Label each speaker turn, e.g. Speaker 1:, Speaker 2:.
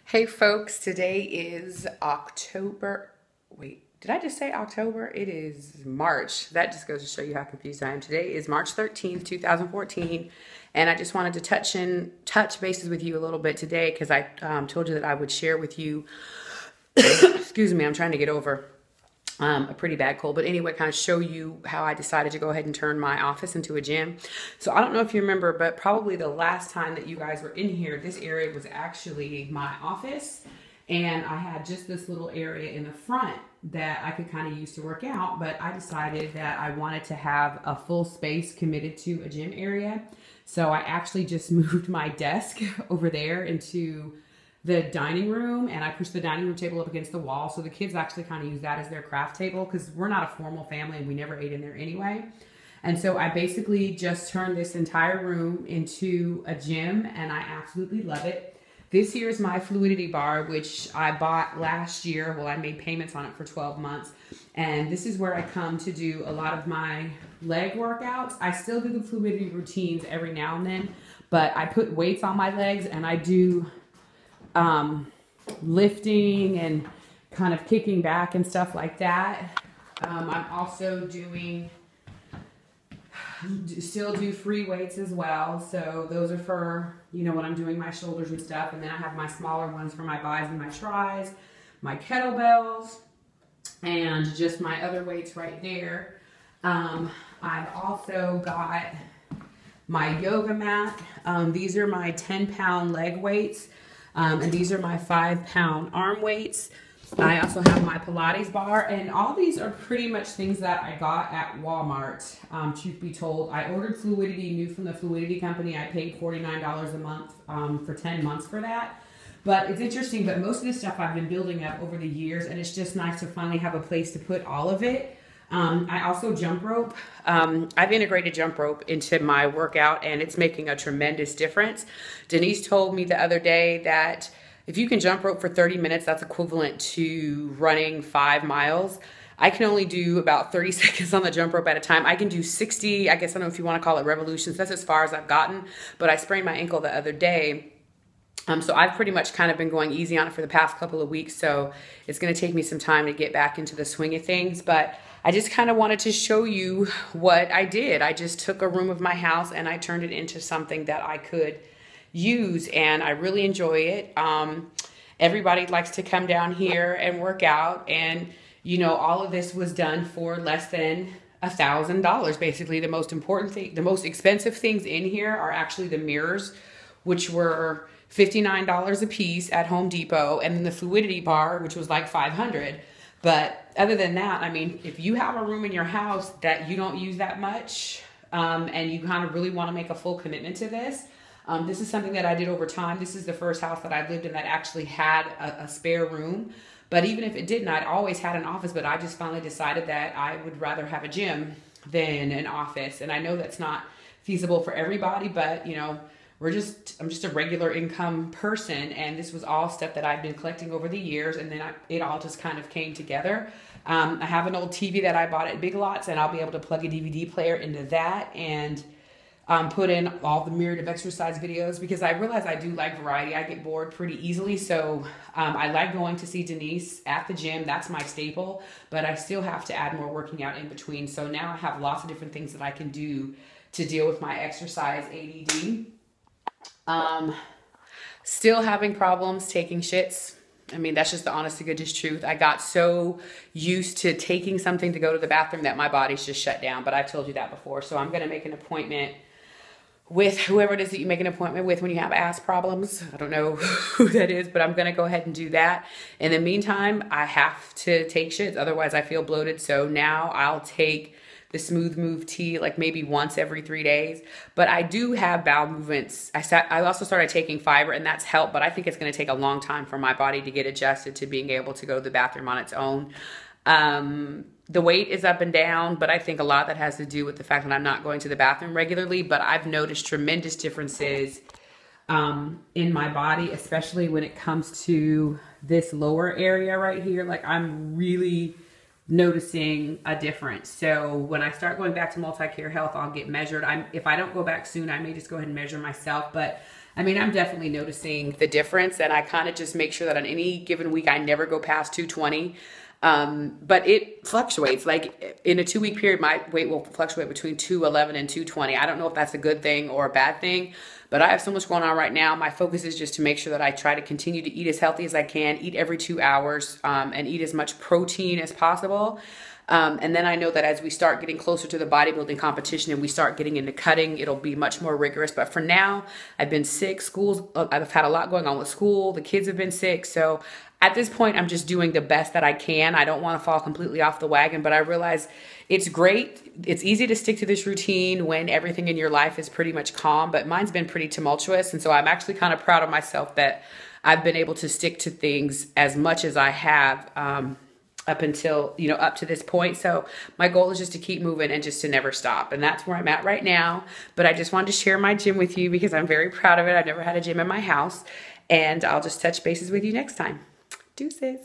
Speaker 1: Hey folks, today is October. Wait, did I just say October? It is March. That just goes to show you how confused I am. Today is March 13th, 2014, and I just wanted to touch bases with you a little bit today because I told you that I would share with you. Excuse me, I'm trying to get over a pretty bad cold, but anyway, kind of show you how I decided to go ahead and turn my office into a gym. So I don't know if you remember, but probably the last time that you guys were in here, this area was actually my office, and I had just this little area in the front that I could kind of use to work out, but I decided that I wanted to have a full space committed to a gym area. So I actually just moved my desk over there into the dining room, and I pushed the dining room table up against the wall, so the kids actually kind of use that as their craft table because we're not a formal family and we never ate in there anyway. And so I basically just turned this entire room into a gym, and I absolutely love it. This here is my Fluidity bar, which I bought last year. Well, I made payments on it for 12 months. And this is where I come to do a lot of my leg workouts. I still do the Fluidity routines every now and then, but I put weights on my legs and I do lifting and kind of kicking back and stuff like that. I'm also still do free weights as well. So those are for, when I'm doing my shoulders and stuff. And then I have my smaller ones for my bis and my tris, my kettlebells, and just my other weights right there. I've also got my yoga mat. These are my 10-pound leg weights. And these are my 5-pound arm weights. I also have my Pilates bar, and all these are pretty much things that I got at Walmart, truth be told. I ordered Fluidity, new from the Fluidity company. I paid $49 a month for 10 months for that. But it's interesting, but most of this stuff I've been building up over the years, and it's just nice to finally have a place to put all of it. I also jump rope. I've integrated jump rope into my workout, and it's making a tremendous difference. Denise told me the other day that if you can jump rope for 30 minutes, that's equivalent to running 5 miles. I can only do about 30 seconds on the jump rope at a time. I can do 60, I guess I don't know if you want to call it revolutions. That's as far as I've gotten, but I sprained my ankle the other day. So I've pretty much kind of been going easy on it for the past couple of weeks, so it's going to take me some time to get back into the swing of things, but I just kind of wanted to show you what I did. I just took a room of my house and I turned it into something that I could use, and I really enjoy it. Everybody likes to come down here and work out, and all of this was done for less than $1,000. Basically, the most important thing, the most expensive things in here are actually the mirrors, which were $59 a piece at Home Depot, and then the Fluidity bar, which was like $500. But other than that, I mean, if you have a room in your house that you don't use that much, and you kind of really want to make a full commitment to this, this is something that I did over time. This is the first house that I've lived in that actually had a spare room. But even if it didn't, I'd always had an office, but I just finally decided that I would rather have a gym than an office. And I know that's not feasible for everybody, but I'm just a regular income person, and this was all stuff that I've been collecting over the years, and then it all just kind of came together. I have an old TV that I bought at Big Lots, and I'll be able to plug a DVD player into that and put in all the myriad of exercise videos, because I realize I do like variety. I get bored pretty easily, so I like going to see Denise at the gym. That's my staple, but I still have to add more working out in between. So now I have lots of different things that I can do to deal with my exercise ADD. Still having problems taking shits. I mean, that's just the honest to goodness truth. I got so used to taking something to go to the bathroom that my body's just shut down, but I've told you that before. So I'm going to make an appointment with whoever it is that you make an appointment with when you have ass problems. I don't know who that is, but I'm going to go ahead and do that. In the meantime, I have to take shits. Otherwise I feel bloated. So now I'll take the Smooth Move tea like maybe once every 3 days. But I do have bowel movements. I also started taking fiber, and that's helped, but I think it's going to take a long time for my body to get adjusted to being able to go to the bathroom on its own. The weight is up and down, but I think a lot of that has to do with the fact that I'm not going to the bathroom regularly, but I've noticed tremendous differences in my body, especially when it comes to this lower area right here. Like, I'm really noticing a difference. So when I start going back to Multi-Care Health, I'll get measured. If I don't go back soon, I may just go ahead and measure myself, but I mean, I'm definitely noticing the difference, and I kind of just make sure that on any given week, I never go past 220. But it fluctuates. Like in a 2-week period, my weight will fluctuate between 211 and 220. I don't know if that's a good thing or a bad thing, but I have so much going on right now. My focus is just to make sure that I try to continue to eat as healthy as I can, eat every 2 hours, and eat as much protein as possible. And then I know that as we start getting closer to the bodybuilding competition and we start getting into cutting, it'll be much more rigorous. But for now, I've been sick. I've had a lot going on with school. The kids have been sick. So at this point, I'm just doing the best that I can. I don't want to fall completely off the wagon, but I realize it's great. It's easy to stick to this routine when everything in your life is pretty much calm, but mine's been pretty tumultuous. And so I'm actually kind of proud of myself that I've been able to stick to things as much as I have, up until, up to this point. So my goal is just to keep moving and just to never stop. And that's where I'm at right now. But I just wanted to share my gym with you because I'm very proud of it. I've never had a gym in my house, and I'll just touch bases with you next time. Deuces.